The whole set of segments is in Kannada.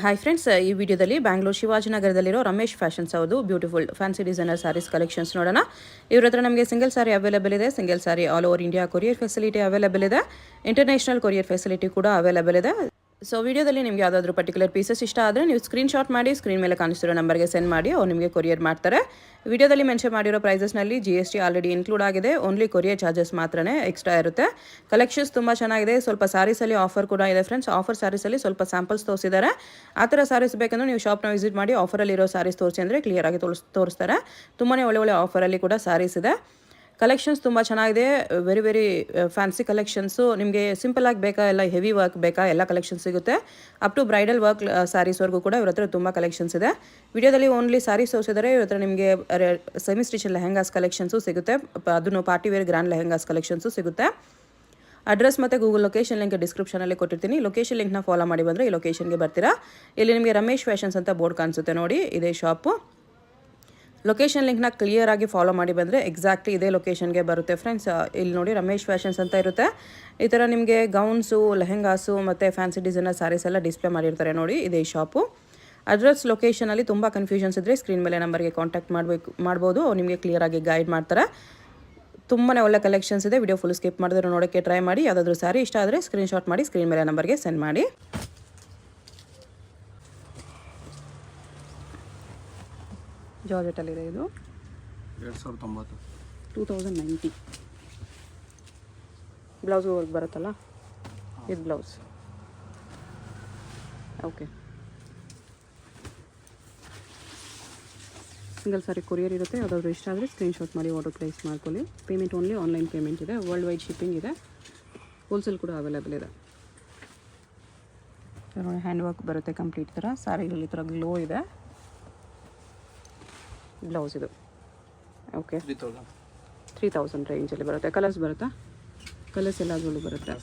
ಹಾಯ್ ಫ್ರೆಂಡ್ಸ್, ಈ ವಿಡಿಯೋದಲ್ಲಿ ಬ್ಯಾಂಗ್ಳೂರು ಶಿವಾಜಿನಗರದಲ್ಲಿರೋ ರಮೇಶ್ ಫ್ಯಾಷನ್ಸ್ ಅವ್ರದ್ದು beautiful fancy designer sarees collections ನೋಡೋಣ. ಇವ್ರ ಹತ್ರ ನಮಗೆ ಸಿಂಗಲ್ ಸಾರಿ ಅವೈಲೇಬಲ್ ಇದೆ. Single sari all over India courier facility available ಇದೆ. ಇಂಟರ್ನ್ಯಾಷನಲ್ ಕೊರಿಯರ್ ಫೆಸಿಲಿಟಿ ಕೂಡ ಅವೈಲೇಬಲ್ ಇದೆ. ಸೊ ವಿಡಿಯೋದಲ್ಲಿ ನಿಮಗೆ ಯಾವುದಾದ್ರೂ ಪರ್ಟಿಕ್ಯುಲರ್ ಪೀಸಸ್ ಇಷ್ಟ ಆದರೆ ನೀವು ಸ್ಕ್ರೀನ್ಶಾಟ್ ಮಾಡಿ ಸ್ಕ್ರೀನ್ ಮೇಲೆ ಕಾಣಿಸ್ತಿರೋ ನಂಬರ್ಗೆ ಸೆಂಡ್ ಮಾಡಿ ಅವ್ರು ನಿಮಗೆ ಕೊರಿಯರ್ ಮಾಡ್ತಾರೆ. ವಿಡಿಯೋದಲ್ಲಿ ಮೆನ್ಷನ್ ಮಾಡಿರೋ ಪ್ರೈಸಸ್ನಲ್ಲಿ GST ಆಲ್ರೆಡಿ ಇನ್ಕ್ಲೂಡ್ ಆಗಿದೆ. ಓನ್ಲಿ ಕೊರಿಯರ್ ಚಾರ್ಜಸ್ ಮಾತ್ರನೇ ಎಕ್ಸ್ಟ್ರಾ ಇರುತ್ತೆ. ಕಲೆಕ್ಷನ್ಸ್ ತುಂಬ ಚೆನ್ನಾಗಿದೆ. ಸ್ವಲ್ಪ ಸ್ಯಾರೀಸಲ್ಲಿ ಆಫರ್ ಕೂಡ ಇದೆ ಫ್ರೆಂಡ್ಸ್. ಆಫರ್ ಸ್ಯಾರೀಸಲ್ಲಿ ಸ್ವಲ್ಪ ಸ್ಯಾಂಪಲ್ಸ್ ತೋರಿಸಿದ್ದಾರೆ. ಆ ಥರ ಸ್ಯಾರೀಸ್ ಬೇಕಂದ್ರೆ ನೀವು ಶಾಪ್ನ ವಿಸಿಟ್ ಮಾಡಿ ಆಫರಲ್ಲಿರೋ ಸ್ಯಾರೀಸ್ ತೋರಿಸಿ ಅಂದರೆ ಕ್ಲಿಯರಾಗಿ ತೋರಿಸ್ತಾರೆ. ತುಂಬಾ ಒಳ್ಳೆ ಆಫರಲ್ಲಿ ಕೂಡ ಸ್ಯಾರೀಸ್ ಇದೆ. ಕಲೆಕ್ಷನ್ಸ್ ತುಂಬ ಚೆನ್ನಾಗಿದೆ. Very fancy collections. ನಿಮಗೆ ಸಿಂಪಲ್ ಆಗಿ ಬೇಕಾ, ಎಲ್ಲ ಹೆವಿ ವರ್ಕ್ ಬೇಕಾ, ಎಲ್ಲ ಕಲೆಕ್ಷನ್ಸ್ ಸಿಗುತ್ತೆ. ಅಪ್ ಟು ಬ್ರೈಡಲ್ ವರ್ಕ್ ಸ್ಯಾರೀಸ್ವರೆಗೂ ಕೂಡ ಇವ್ರ ಹತ್ರ ತುಂಬ ಕಲೆಕ್ಷನ್ಸ್ ಇದೆ. ವಿಡಿಯೋದಲ್ಲಿ ಓನ್ಲಿ ಸ್ಯಾರೀಸ್ ತೋರಿಸಿದರೆ ಇವ್ರ ಹತ್ರ ನಿಮಗೆ ಸೆಮಿ ಸ್ಟಿಚ್ ಲೆಹೆಂಗಾಸ್ ಕಲೆಕ್ಷನ್ಸು ಸಿಗುತ್ತೆ. ಅದನ್ನು party wear grand lehengas collections ಸಿಗುತ್ತೆ. ಅಡ್ರೆಸ್ ಮತ್ತು ಗೂಗಲ್ ಲೊಕೇಶನ್ ಲಿಂಕ್ ಡಿಸ್ಕ್ರಿಪ್ಷನಲ್ಲಿ ಕೊಟ್ಟಿರ್ತೀನಿ. ಲೊಕೇಶನ್ ಲಿಂಕ್ನ ಫಾಲೋ ಮಾಡಿ ಬಂದರೆ ಈ ಲೊಕೇಶನ್ಗೆ ಬರ್ತೀರಾ. ಇಲ್ಲಿ ನಿಮಗೆ ರಮೇಶ್ ಫ್ಯಾಷನ್ಸ್ ಅಂತ ಬೋರ್ಡ್ ಕಾಣಿಸುತ್ತೆ ನೋಡಿ, ಇದೇ ಶಾಪು. ಲೊಕೇಶನ್ ಲಿಂಕ್ನ ಕ್ಲಿಯರಾಗಿ ಫಾಲೋ ಮಾಡಿ ಬಂದರೆ ಎಕ್ಸಾಕ್ಟ್ಲಿ ಇದೇ ಲೊಕೇಶನ್ಗೆ ಬರುತ್ತೆ ಫ್ರೆಂಡ್ಸ್. ಇಲ್ಲಿ ನೋಡಿ ರಮೇಶ್ ಫ್ಯಾಷನ್ಸ್ ಅಂತ ಇರುತ್ತೆ. ಈ ಥರ ನಿಮಗೆ ಗೌನ್ಸು, ಲೆಹೆಂಗಾಸು ಮತ್ತು ಫ್ಯಾನ್ಸಿ ಡಿಸೈನರ್ ಸ್ಯಾರೀಸ್ ಎಲ್ಲ ಡಿಸ್ಪ್ಲೇ ಮಾಡಿರ್ತಾರೆ ನೋಡಿ, ಇದೇ ಶಾಪು. ಅಡ್ರೆಸ್ ಲೊಕೇಶನಲ್ಲಿ ತುಂಬ ಕನ್ಫ್ಯೂಷನ್ಸ್ ಇದ್ದರೆ ಸ್ಕ್ರೀನ್ ಮೇಲೆ ನಂಬರ್ಗೆ ಕಾಂಟ್ಯಾಕ್ಟ್ ಮಾಡ್ಬೋದು. ನಿಮಗೆ ಕ್ಲಿಯರಾಗಿ ಗೈಡ್ ಮಾಡ್ತಾರೆ. ತುಂಬಾ ಒಳ್ಳೆ ಕಲೆಕ್ಷನ್ಸ್ ಇದೆ. ವಿಡಿಯೋ ಫುಲ್ ಸ್ಕಿಪ್ ಮಾಡಿದ್ರೆ ನೋಡೋಕ್ಕೆ ಟ್ರೈ ಮಾಡಿ. ಯಾವುದಾದ್ರೂ ಸ್ಯಾರಿ ಇಷ್ಟ ಆದರೆ ಸ್ಕ್ರೀನ್ಶಾಟ್ ಮಾಡಿ ಸ್ಕ್ರೀನ್ ಮೇಲೆ ನಂಬರ್ಗೆ ಸೆಂಡ್ ಮಾಡಿ. ಜಾರ್ಜೆಟಲ್ಲಿದೆ ಇದು 2090. ಬ್ಲೌಸ್ ವರ್ಕ್ ಬರುತ್ತಲ್ಲ, ಇದು ಬ್ಲೌಸ್. ಓಕೆ, ಸಿಂಗಲ್ ಸಾರಿ ಕೊರಿಯರ್ ಇರುತ್ತೆ. ಯಾವುದಾದ್ರೂ ಇಷ್ಟ ಆದರೆ ಸ್ಕ್ರೀನ್ಶಾಟ್ ಮಾಡಿ ಆರ್ಡರ್ ಪ್ಲೇಸ್ ಮಾಡ್ಕೊಳ್ಳಿ. ಪೇಮೆಂಟ್ ಓನ್ಲಿ ಆನ್ಲೈನ್ ಪೇಮೆಂಟ್ ಇದೆ. ವರ್ಲ್ಡ್ ವೈಡ್ ಶಿಪ್ಪಿಂಗ್ ಇದೆ. ಹೋಲ್ಸೇಲ್ ಕೂಡ ಅವೈಲೇಬಲ್ ಇದೆ. ಹ್ಯಾಂಡ್ ವರ್ಕ್ ಬರುತ್ತೆ ಕಂಪ್ಲೀಟ್ ಥರ. ಸ್ಯಾರಿಗಳಲ್ಲಿ ಥರ ಗ್ಲೋ ಇದೆ. ಬ್ಲೌಸ್ ಇದು ಓಕೆ 3000 ರೇಂಜಲ್ಲಿ ಬರುತ್ತೆ. ಕಲರ್ಸ್ ಬರುತ್ತಾ? ಕಲರ್ಸ್ ಎಲ್ಲದರಲ್ಲೂ ಬರುತ್ತೆ.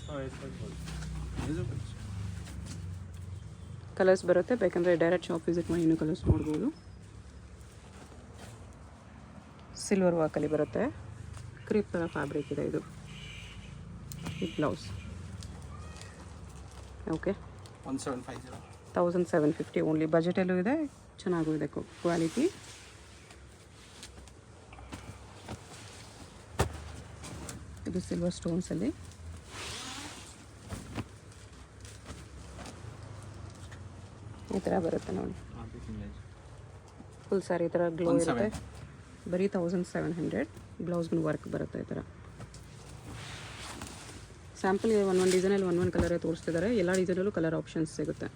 ಕಲರ್ಸ್ ಬರುತ್ತೆ. ಬೇಕಂದರೆ ಡೈರೆಕ್ಟ್ ಶಾಪ್ ವಿಸಿಟ್ ಮಾಡಿ ಇನ್ನೂ ಕಲರ್ಸ್ ನೋಡ್ಬೋದು. ಸಿಲ್ವರ್ ವರ್ಕಲ್ಲಿ ಬರುತ್ತೆ. ಕ್ರೀಪ್ ಥರ ಫ್ಯಾಬ್ರಿಕ್ ಇದೆ ಇದು. ಈ ಬ್ಲೌಸ್ ಓಕೆ 1750 ಓನ್ಲಿ. ಬಜೆಟಲ್ಲೂ ಇದೆ, ಚೆನ್ನಾಗೂ ಇದೆ ಕ್ವಾಲಿಟಿ. ಇದು ಸಿಲ್ವರ್ ಸ್ಟೋನ್ಸಲ್ಲಿ ಈ ಥರ ಬರುತ್ತೆ ನೋಡಿ. ಫುಲ್ ಸ್ಯಾರಿ ಈ ಥರ ಗ್ಲೋ ಇರುತ್ತೆ. ಬರೀ 1700. ಬ್ಲೌಸ್ಗೂ ವರ್ಕ್ ಬರುತ್ತೆ ಈ ಥರ. ಸ್ಯಾಂಪಲ್ಗೆ ಒಂದೊಂದು ಡಿಸೈನಲ್ಲಿ ಒಂದೊಂದು ಕಲರೇ ತೋರಿಸ್ತಿದ್ದಾರೆ. ಎಲ್ಲ ಡಿಸೈನಲ್ಲೂ ಕಲರ್ ಆಪ್ಷನ್ಸ್ ಸಿಗುತ್ತೆ.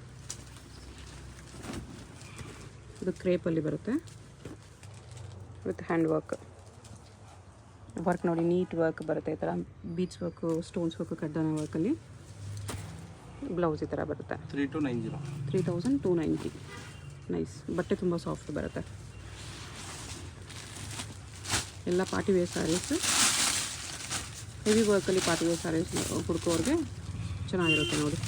ಇದು ಕ್ರೇಪಲ್ಲಿ ಬರುತ್ತೆ ವಿತ್ ಹ್ಯಾಂಡ್ ವರ್ಕ್. ವರ್ಕ್ ನೋಡಿ, ನೀಟ್ ವರ್ಕ್ ಬರುತ್ತೆ ಈ ಥರ. ಬೀಚ್ ವರ್ಕು, ಸ್ಟೋನ್ಸ್ ವರ್ಕು, ಕಡ್ಡಾನ ವರ್ಕಲ್ಲಿ. ಬ್ಲೌಸ್ ಈ ಥರ ಬರುತ್ತೆ. 3290. ನೈಸ್. ಬಟ್ಟೆ ತುಂಬ ಸಾಫ್ಟ್ ಬರುತ್ತೆ. ಎಲ್ಲ ಪಾರ್ಟಿ ವೇರ್ ಸ್ಯಾರೀಸ್. ಹೆವಿ ವರ್ಕಲ್ಲಿ ಪಾರ್ಟಿ ವೇರ್ ಸ್ಯಾರೀಸ್ ಹುಡುಕೋರಿಗೆ ಚೆನ್ನಾಗಿರುತ್ತೆ ನೋಡಿ.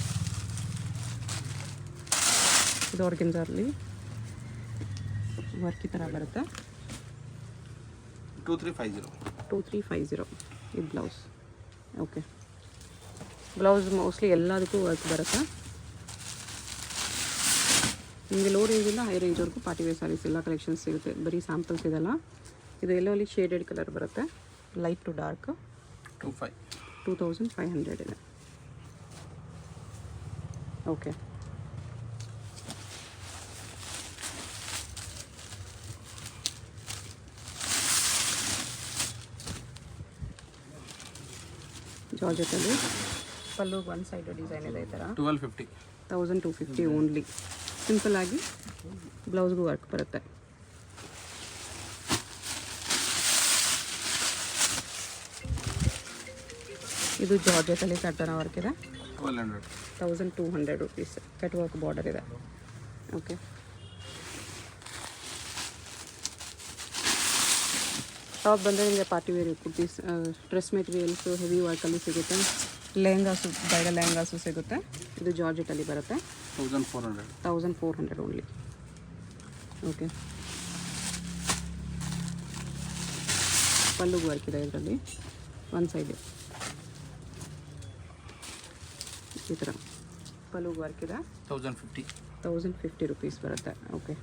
ಇದು ಆರ್ಗೆನ್ಜಾದಲ್ಲಿ ವರ್ಕ್ ಈ ಥರ ಬರುತ್ತೆ. 2350. ಇದು ಬ್ಲೌಸ್ ಓಕೆ. ಬ್ಲೌಸ್ ಮೋಸ್ಟ್ಲಿ ಎಲ್ಲದಕ್ಕೂ ವರ್ಕ್ ಬರುತ್ತೆ. ನಿಮಗೆ ಲೋ ರೇಂಜಿಂದ ಹೈ ರೇಂಜ್ವರೆಗೂ ಪಾರ್ಟಿ ವೇರ್ ಸ್ಯಾರೀಸ್ ಎಲ್ಲ ಕಲೆಕ್ಷನ್ಸ್ ಸಿಗುತ್ತೆ. ಬರೀ ಸ್ಯಾಂಪಲ್ಸ್ ಇದೆಲ್ಲ. ಇದು ಎಲ್ಲಲ್ಲಿ ಶೇಡೆಡ್ ಕಲರ್ ಬರುತ್ತೆ. ಲೈಟ್ ಟು ಡಾರ್ಕ್ 2500 ಇದೆ. ಓಕೆ, ಜಾರ್ಜೆಟಲ್ಲಿ ಪಲ್ಲು ಒನ್ ಸೈಡ್ ಡಿಸೈನ್ ಇದೆ ಈ ಥರ. 1250 ಓನ್ಲಿ. ಸಿಂಪಲ್ ಆಗಿ ಬ್ಲೌಸ್ಗೂ ವರ್ಕ್ ಬರುತ್ತೆ. ಇದು ಜಾರ್ಜೆಟಲ್ಲಿ ಕಟ್ಟನ ವರ್ಕ್ ಇದೆ. 1200 ರುಪೀಸ್. ಕಟ್ ವರ್ಕ್ ಬಾರ್ಡರ್ ಇದೆ. ಓಕೆ, ಶಾಪ್ ಬಂದರೆ ನಿಮಗೆ party wear kurtis, dress materials heavy ವರ್ಕಲ್ಲಿ ಸಿಗುತ್ತೆ. ಲೆಹಂಗಾಸು, ಬ್ರೈಡಲ್ ಲೆಹಂಗಾಸು ಸಿಗುತ್ತೆ. ಇದು ಜಾರ್ಜೆಟಲ್ಲಿ ಬರುತ್ತೆ. 1400 ಓನ್ಲಿ. ಓಕೆ, ಪಲ್ಲು ವರ್ಕ್ ಇದೆ ಇದರಲ್ಲಿ. ಒನ್ ಸೈಡ್ ಈ ಥರ ಪಲ್ಲು ವರ್ಕ್ ಇದೆ. 1050 1050 ರುಪೀಸ್ ಬರುತ್ತೆ. ಓಕೆ,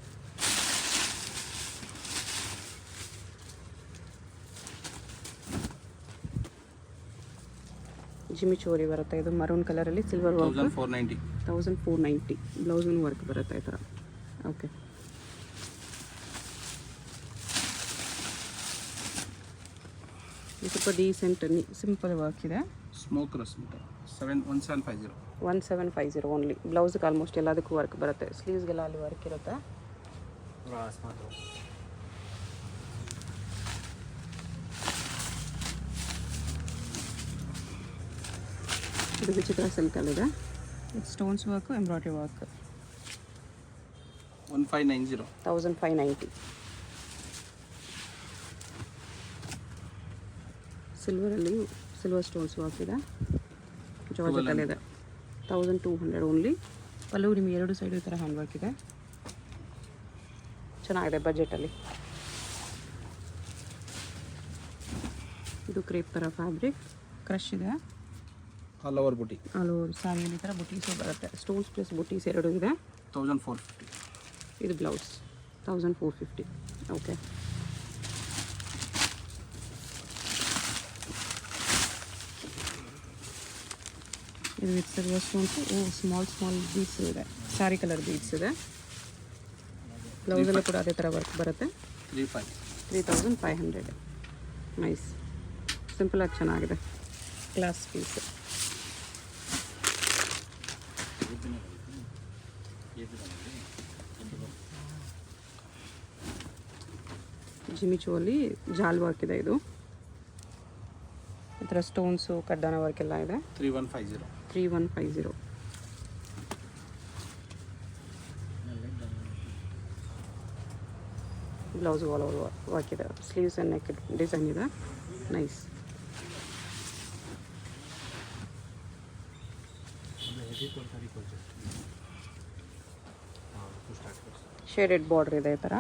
ಜಿಮ್ಮಿ ಚೋರಿ ಬರುತ್ತೆ. ಇದು ಮರೂನ್ ಕಲರಲ್ಲಿ ಸಿಲ್ವರ್ ವರ್ಕ್ 1490. ಬ್ಲೌಸೂ ವರ್ಕ್ ಬರುತ್ತೆ ಈ ಥರ. ಓಕೆ, ಸ್ವಲ್ಪ ಡೀಸೆಂಟ್ ಸಿಂಪಲ್ ವರ್ಕ್ ಇದೆ. Smoke rust 1750 only. ಬ್ಲೌಸ್ಗೆ ಆಲ್ಮೋಸ್ಟ್ ಎಲ್ಲದಕ್ಕೂ ವರ್ಕ್ ಬರುತ್ತೆ. ಸ್ಲೀವ್ಸ್ಗೆಲ್ಲ ಅಲ್ಲಿ ವರ್ಕ್ ಇರುತ್ತೆ. ಇದು ವಿಚಿತ್ರ ಸಿಲ್ಕಲ್ಲಿದೆ. Stones work, embroidery work. 1590. ಸಿಲ್ವರಲ್ಲಿ ಸಿಲ್ವರ್ ಸ್ಟೋನ್ಸ್ ವರ್ಕ್ ಇದೆ. ಜಾರ್ಜೆಟಲ್ಲಿದೆ. 1200 ಓನ್ಲಿ. ಪಲ್ಲು ನಿಮಗೆ ಎರಡು ಸೈಡು ಈ ಥರ ಹ್ಯಾಂಡ್ ವರ್ಕ್ ಇದೆ. ಚೆನ್ನಾಗಿದೆ ಬಜೆಟಲ್ಲಿ. ಇದು ಕ್ರೇಪ್ ಥರ ಫ್ಯಾಬ್ರಿಕ್, ಕ್ರಶ್ ಇದೆ. All over buti. All over ಸ್ಯಾರಿಯಲ್ಲಿ ಈ ಥರ ಬುಟೀಸು ಬರುತ್ತೆ. ಸ್ಟೋನ್ಸ್ ಪ್ಲಸ್ ಬುಟೀಸ್ ಎರಡು ಇದೆ. 1450. ಇದು ಬ್ಲೌಸ್ 1450. ಓಕೆ, ಇದು with silver stones. Small beads ಇದೆ. ಸ್ಯಾರಿ ಕಲರ್ ಬೀಡ್ಸ್ ಇದೆ. ಬ್ಲೌಸಲ್ಲೂ ಕೂಡ ಅದೇ ಥರ ವರ್ಕ್ ಬರುತ್ತೆ. 3500. ನೈಸ್, ಸಿಂಪಲಾಗಿ ಚೆನ್ನಾಗಿದೆ. Class piece. ಜಿಮಿಚುವಲ್ಲಿ ಜಾಲ್ ವರ್ಕ್ ಇದೆ. ಇದು ಈ ಥರ ಸ್ಟೋನ್ಸು ಕಡ್ಡಾನ ವರ್ಕ್ ಎಲ್ಲ ಇದೆ. 3150. ಬ್ಲೌಸ್ ಆಲ್ ಓವರ್ ವರ್ಕ್ ಇದೆ. ಸ್ಲೀವ್ಸ್ ಆ್ಯಂಡ್ ನೆಕ್ ಡಿಸೈನ್ ಇದೆ. ನೈಸ್. ಶೇಡೆಡ್ ಬಾರ್ಡರ್ ಇದೆ ಈ ಥರ.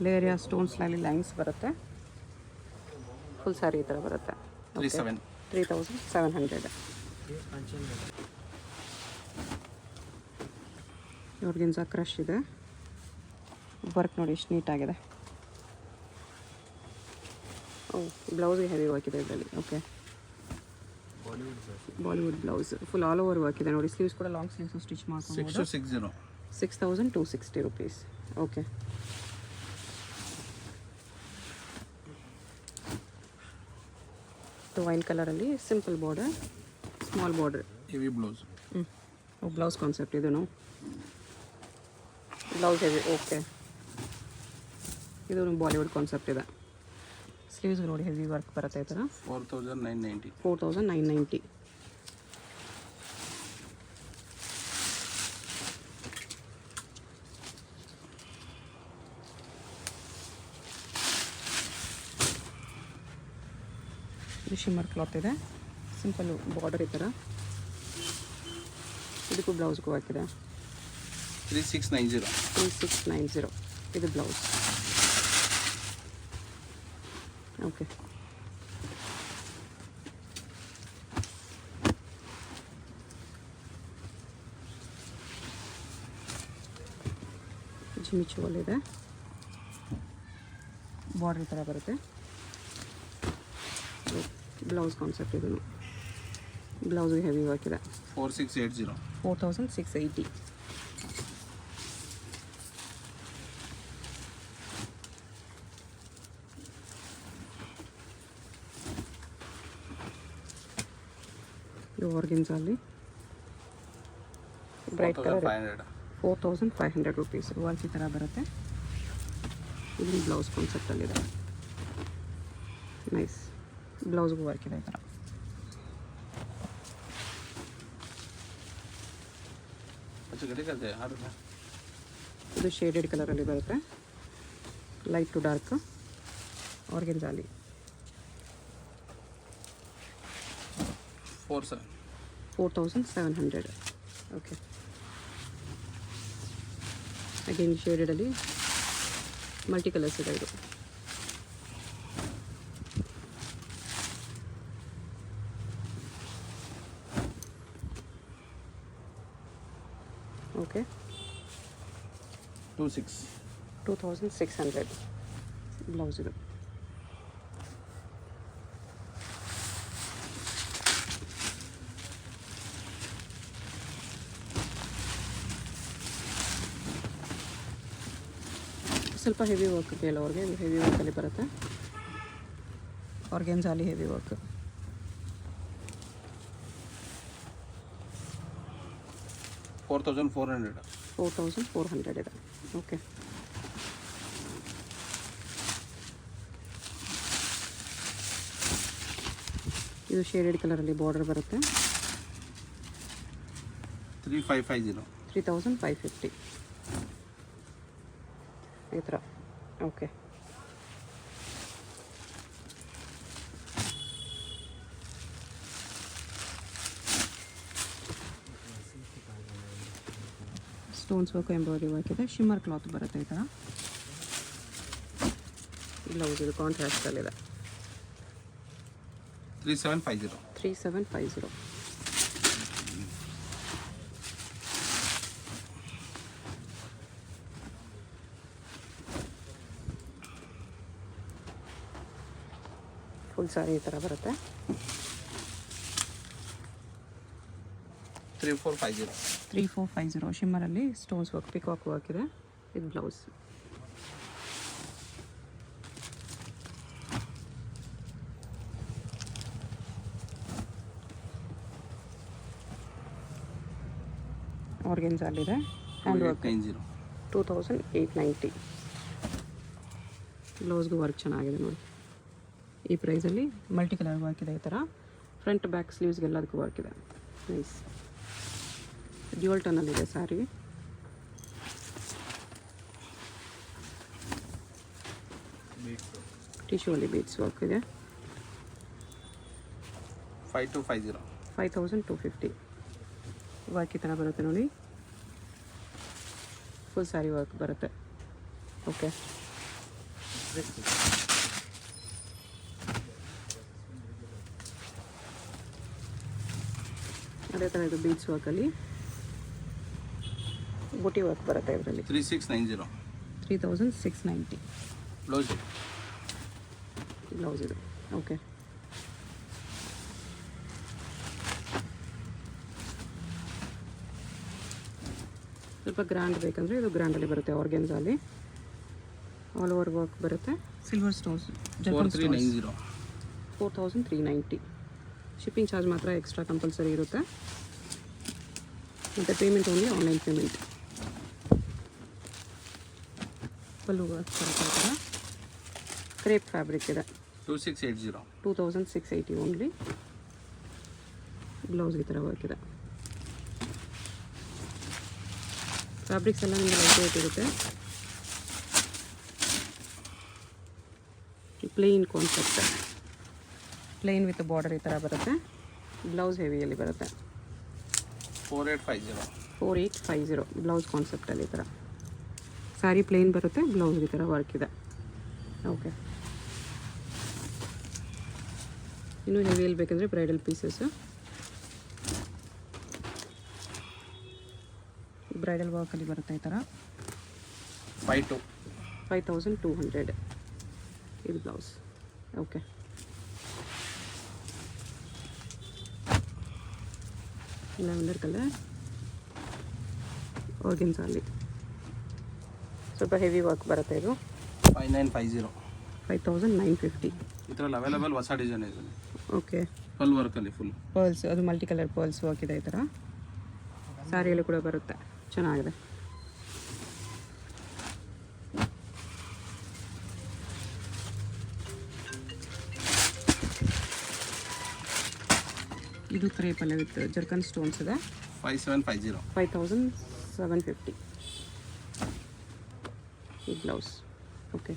ಲೇರಿಯಾ ಸ್ಟೋನ್ಸ್ ಲೈನ್ಸ್ ಬರುತ್ತೆ. ಫುಲ್ ಸ್ಯಾರಿ ಈ ಥರ ಬರುತ್ತೆ. 3700. ಇವ್ರಿಗಿಂತ ಕ್ರಶ್ ಇದೆ. ವರ್ಕ್ ನೋಡಿ ಎಷ್ಟು ನೀಟಾಗಿದೆ. ಬ್ಲೌಸ್ಗೆ ಹೆವಿ ವರ್ಕ್ ಇದೆ ಇದರಲ್ಲಿ. Okay, Bollywood blouse full all over work ಇದೆ ನೋಡಿ. ಸ್ಲೀವ್ಸ್ ಕೂಡ ಲಾಂಗ್ ಸ್ಲೀವ್ಸು ಸ್ಟಿಚ್ ಮಾಡ್ಕೊಂಡು 6260 ರುಪೀಸ್. ಓಕೆ, ವೈನ್ ಕಲರಲ್ಲಿ simple border, small border, heavy blouse. Blouse concept ಇದೂ. Blouse heavy. ಓಕೆ, ಇದು ಬಾಲಿವುಡ್ ಕಾನ್ಸೆಪ್ಟ್ ಇದೆ. ಸ್ಲೀವ್ಸ್ ನೋಡಿ ಹೆವಿ ವರ್ಕ್ ಬರುತ್ತೆ ಈ ಥರ. 4990. ಇದು ಶಿಮ್ಮರ್ ಕ್ಲಾತ್ ಇದೆ. ಸಿಂಪಲ್ಲು ಬಾರ್ಡರ್ ಈ ಥರ. ಇದಕ್ಕೂ ಬ್ಲೌಸ್ಗೂ ಹಾಕಿದೆ. 3690. ಇದು ಬ್ಲೌಸ್. ಓಕೆ, ಜಿಮಿಚುವಲ್ಲಿದೆ. ಬಾರ್ಡರ್ ಈ ಥರ ಬರುತ್ತೆ. ಬ್ಲೌಸ್ ಕಾನ್ಸೆಪ್ಟ್ ಇದನ್ನು. ಬ್ಲೌಸ್ಗೆ ಹೆವಿ ವರ್ಕ್ ಇದೆ. 4680. ಇದು ಆರ್ಗೆನ್ಜಾಲ್ಲಿ ಬ್ರೈಟ್ ಕಲರ್ 4500 ರುಪೀಸ್. ವರ್ಕ್ ಈ ಥರ ಬರುತ್ತೆ. ಇದು ಬ್ಲೌಸ್ ಕಾನ್ಸೆಪ್ಟಲ್ಲಿದೆ. ನೈಸ್. ಬ್ಲೌಸ್ಗೂ ವರ್ಕ್ ಇದೆ ಈ ಥರ. ಇದು ಶೇಡೆಡ್ ಕಲರಲ್ಲಿ ಬರುತ್ತೆ. ಲೈಟ್ ಟು ಡಾರ್ಕ್ ಆರ್ಗೆನ್ಜಾಲಿ. 4700. ಓಕೆ, ಅಗೇನ್ ಶೇಡೆಡಲ್ಲಿ ಮಲ್ಟಿ ಕಲರ್ಸ್ ಇದೆ ಇದು. ಓಕೆ, 2600 ಬ್ಲೌಸ್ ಇದು. ಸ್ವಲ್ಪ ಹೆವಿ ವರ್ಕ್ ಬೇಡ ಅವ್ರಿಗೆ, ಹೆವಿ ವರ್ಕಲ್ಲಿ ಬರುತ್ತೆ. ಆರ್ಗೆನ್ಜಾಲಿ ಹೆವಿ ವರ್ಕ್. $4,400 ಇದೆ. ಓಕೆ, ಇದು ಶೇಡೆಡ್ ಕಲರಲ್ಲಿ ಬಾರ್ಡರ್ ಬರುತ್ತೆ. 3550 ಈ ಥರ. Okay, stones work, embroidery work ಇದೆ. ಶಿಮ್ಮರ್ ಕ್ಲಾತ್ ಬರುತ್ತೆ ಈ ಥರ. ಬ್ಲೌಸ್ ಇದು ಕಾಂಟ್ರಾಸ್ಟಲ್ಲಿದೆ. 3750. ಫುಲ್ ಸಾರಿ ಈ ಥರ ಬರುತ್ತೆ. 3450 ಶಿಮ್ಮರಲ್ಲಿ ಸ್ಟೋನ್ಸ್ ವರ್ಕ್, ಪಿಕಾಕ್ ವರ್ಕ್ ಇದೆ. ಇದು ಬ್ಲೌಸ್. ಆರ್ಗೆನ್ಜಾಲಿದೆ. Hand work 2890. ಬ್ಲೌಸ್ಗೂ ವರ್ಕ್ ಚೆನ್ನಾಗಿದೆ ನೋಡಿ. ಈ ಪ್ರೈಸಲ್ಲಿ ಮಲ್ಟಿ ಕಲರ್ ವರ್ಕ್ ಇದೆ ಈ ಥರ. ಫ್ರಂಟ್ ಬ್ಯಾಕ್ ಸ್ಲೀವ್ಸ್ಗೆಲ್ಲದಕ್ಕೂ ವರ್ಕ್ ಇದೆ. ನೈಸ್. ಡ್ಯೂಯಲ್ ಟನ್ನಲ್ಲಿದೆ ಸ್ಯಾರಿ. ಟಿಶ್ಯೂ ಅಲ್ಲಿ ಬೀಡ್ಸ್ ವರ್ಕ್ ಇದೆ. 5250 ವರ್ಕ್ ಈ ಥರ ಬರುತ್ತೆ ನೋಡಿ. ಫುಲ್ ಸ್ಯಾರಿ ವರ್ಕ್ ಬರುತ್ತೆ. ಓಕೆ, ಅದೇ ಥರ ಇದು ಬೀಡ್ಸ್ ವರ್ಕಲ್ಲಿ ಬುಟಿ ವರ್ಕ್ ಬರುತ್ತೆ ಇದರಲ್ಲಿ. 3690 ಬ್ಲೌಸ್ ಇದು. ಓಕೆ, ಸ್ವಲ್ಪ ಗ್ರ್ಯಾಂಡ್ ಬೇಕಂದರೆ ಇದು ಗ್ರ್ಯಾಂಡಲ್ಲಿ ಬರುತ್ತೆ. ಆರ್ಗೆನ್ಜಾಲಿ ಆಲ್ ಓವರ್ ವರ್ಕ್ ಬರುತ್ತೆ. Silver stones 4390. ಶಿಪ್ಪಿಂಗ್ ಚಾರ್ಜ್ ಮಾತ್ರ ಎಕ್ಸ್ಟ್ರಾ ಕಂಪಲ್ಸರಿ ಇರುತ್ತೆ. ಮತ್ತು ಪೇಮೆಂಟ್ ಓನ್ಲಿ ಆನ್ಲೈನ್ ಪೇಮೆಂಟ್. ಪಲ್ಲು ವರ್ಕ್ ಬರುತ್ತೆ. ಕ್ರೇಪ್ ಫ್ಯಾಬ್ರಿಕ್ ಇದೆ. 2680 ಓನ್ಲಿ. ಬ್ಲೌಸ್ ಈ ಥರ ವರ್ಕ್ ಇದೆ. ಫ್ಯಾಬ್ರಿಕ್ಸ್ ಎಲ್ಲ ನಿಮಗೆ ಲೈಟ್ ವೇಟ್ ಇರುತ್ತೆ. Plain concept, plain with border ಈ ಥರ ಬರುತ್ತೆ. ಬ್ಲೌಸ್ ಹೆವಿಯಲ್ಲಿ ಬರುತ್ತೆ. 4850 ಬ್ಲೌಸ್ ಕಾನ್ಸೆಪ್ಟಲ್ಲಿ ಈ ಥರ. ಸ್ಯಾರಿ ಪ್ಲೇನ್ ಬರುತ್ತೆ, ಬ್ಲೌಸ್ ಈ ಥರ ವರ್ಕ್ ಇದೆ. ಓಕೆ, ಇನ್ನೂ ಹೆವಿಯಲ್ಲಿ ಬೇಕಂದರೆ ಬ್ರೈಡಲ್ ಪೀಸಸ್ಸು, ಬ್ರೈಡಲ್ ವರ್ಕಲ್ಲಿ ಬರುತ್ತೆ ಈ ಥರ. 5200 ಇದು ಬ್ಲೌಸ್. ಓಕೆ, ಲ್ಯಾವೆಂಡರ್ ಕಲರ್ ಆರ್ಗೆನ್ಜಾಲಿ ಸ್ವಲ್ಪ ಹೆವಿ ವರ್ಕ್ ಬರುತ್ತೆ. ಇದು 5950. ಇದರಲ್ಲಿ ಅವೈಲೇಬಲ್ ಹೊಸ ಡಿಸೈನ್ ಇದೆ. ಓಕೆ, ಪಲ್ ವರ್ಕಲ್ಲಿ ಫುಲ್ ಪರ್ಲ್ಸ್, ಅದು ಮಲ್ಟಿ ಕಲರ್ ಪರ್ಲ್ಸ್ ವರ್ಕ್ ಇದೆ ಈ ಥರ. ಸ್ಯಾರಿಯಲ್ಲೂ ಕೂಡ ಬರುತ್ತೆ, ಚೆನ್ನಾಗಿದೆ. ಇದು ಕ್ರೇಪಲ್ಲೇ ವಿತ್ ಜರ್ಕನ್ ಸ್ಟೋನ್ಸ್ ಇದೆ. 5750 ಈ ಬ್ಲೌಸ್. ಓಕೆ,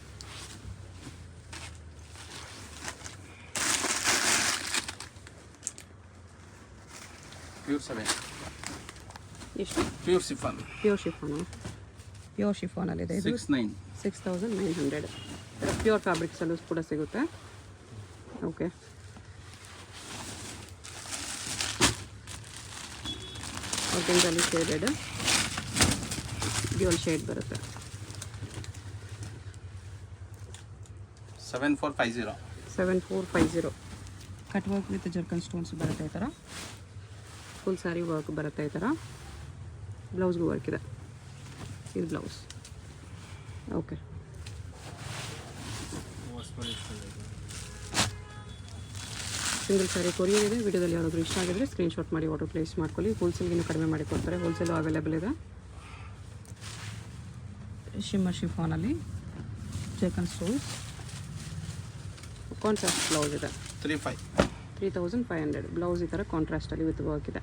ಎಷ್ಟು? Pure chiffon. ಪ್ಯೂರ್ ಶಿಫಾನಲ್ಲಿದೆ ಇದು. 6900. ಪ್ಯೂರ್ ಫ್ಯಾಬ್ರಿಕ್ಸಲ್ಲೂ ಕೂಡ ಸಿಗುತ್ತೆ. ಓಕೆ, ಆರ್ಗೆನ್ಜಾಲಿ ಶೇಡೆಡ್ ಡ್ಯೂಯಲ್ ಶೇಡ್ ಬರುತ್ತೆ. 7450. 7450. ಕಟ್ ವರ್ಕ್ ವಿತ್ ಜರ್ಕನ್ ಸ್ಟೋನ್ಸ್ ಬರುತ್ತೆ ಈ ಥರ. ಫುಲ್ ಸ್ಯಾರಿ ವರ್ಕ್ ಬರುತ್ತೆ ಈ ಥರ. ಬ್ಲೌಸ್ಗೂ ವರ್ಕ್ ಇದೆ. ಇದು blouse. Okay. Single sari courier ಇದೆ. ವಿಡಿಯೋದಲ್ಲಿ ಯಾರಾದರೂ ಇಷ್ಟ ಆಗಿದ್ರೆ ಸ್ಕ್ರೀನ್ಶಾಟ್ ಮಾಡಿ ಆರ್ಡರ್ ಪ್ಲೇಸ್ ಮಾಡ್ಕೊಳ್ಳಿ. ಹೋಲ್ಸೇಲ್ಗಿನ್ನೂ ಕಡಿಮೆ ಮಾಡಿ ಕೊಡ್ತಾರೆ. ಹೋಲ್ಸೇಲು ಅವೈಲೇಬಲ್ ಇದೆ. ಶಿಮ್ಮರ್ ಶಿಫಾನಲ್ಲಿ ಜರ್ಕನ್ ಸ್ಟೋನ್ಸ್. ಕಾಂಟ್ರಾಸ್ಟ್ ಬ್ಲೌಸ್ ಇದೆ. 3500. ಬ್ಲೌಸ್ ಈ ಥರ ಕಾಂಟ್ರಾಸ್ಟಲ್ಲಿ ವಿತ್ ವರ್ಕ್ ಇದೆ.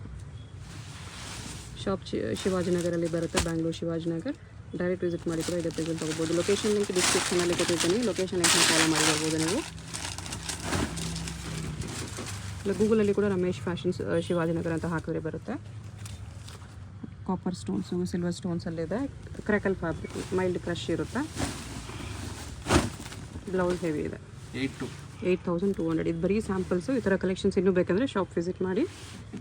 ಶಾಪ್ ಶಿವಾಜಿನಗರಲ್ಲಿ ಬರುತ್ತೆ, ಬ್ಯಾಂಗ್ಳೂರು ಶಿವಾಜಿನಗರ್. ಡೈರೆಕ್ಟ್ ವಿಸಿಟ್ ಮಾಡಿ ಕೂಡ ಇದೇ ಪೇಜಲ್ಲಿ ತೊಗೋಬೋದು. ಲೊಕೇಶನ್ ಲಿಂಕ್ ಡಿಸ್ಕ್ರಿಪ್ಷನಲ್ಲಿ ಕೊಟ್ಟಿರ್ತೀನಿ. ಲೊಕೇಶನ್ ಲಿಂಕ್ನ ಫಾಲೋ ಮಾಡಿ ಬರ್ಬೋದು ನೀವು. ಇಲ್ಲ ಗೂಗಲಲ್ಲಿ ಕೂಡ ರಮೇಶ್ ಫ್ಯಾಷನ್ಸ್ ಶಿವಾಜಿನಗರ ಅಂತ ಹಾಕಿದ್ರೆ ಬರುತ್ತೆ. ಕಾಪರ್ ಸ್ಟೋನ್ಸು, ಸಿಲ್ವರ್ ಸ್ಟೋನ್ಸಲ್ಲಿದೆ. ಕ್ರ್ಯಾಕಲ್ ಫ್ಯಾಬ್ರಿಕ್, ಮೈಲ್ಡ್ ಕ್ರಶ್ ಇರುತ್ತೆ. ಬ್ಲೌಸ್ ಹೆವಿ ಇದೆ. 8200. ಇದು ಬರೀ ಸ್ಯಾಂಪಲ್ಸು. ಈ ಥರ ಕಲೆಕ್ಷನ್ಸ್ ಇನ್ನೂ ಬೇಕಂದರೆ ಶಾಪ್ ವಿಸಿಟ್ ಮಾಡಿ.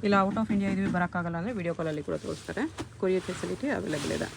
ಇಲ್ಲ ಔಟ್ ಆಫ್ ಇಂಡಿಯಾ ಇದೀವಿ ಬರೋಕ್ಕಾಗಲ್ಲ ಅಂದರೆ ವಿಡಿಯೋ ಕಾಲಲ್ಲಿ ಕೂಡ ತೋರಿಸ್ತಾರೆ. ಕೊರಿಯರ್ ಫೆಸಿಲಿಟಿ ಅವೈಲೇಬಲ್ ಇದೆ.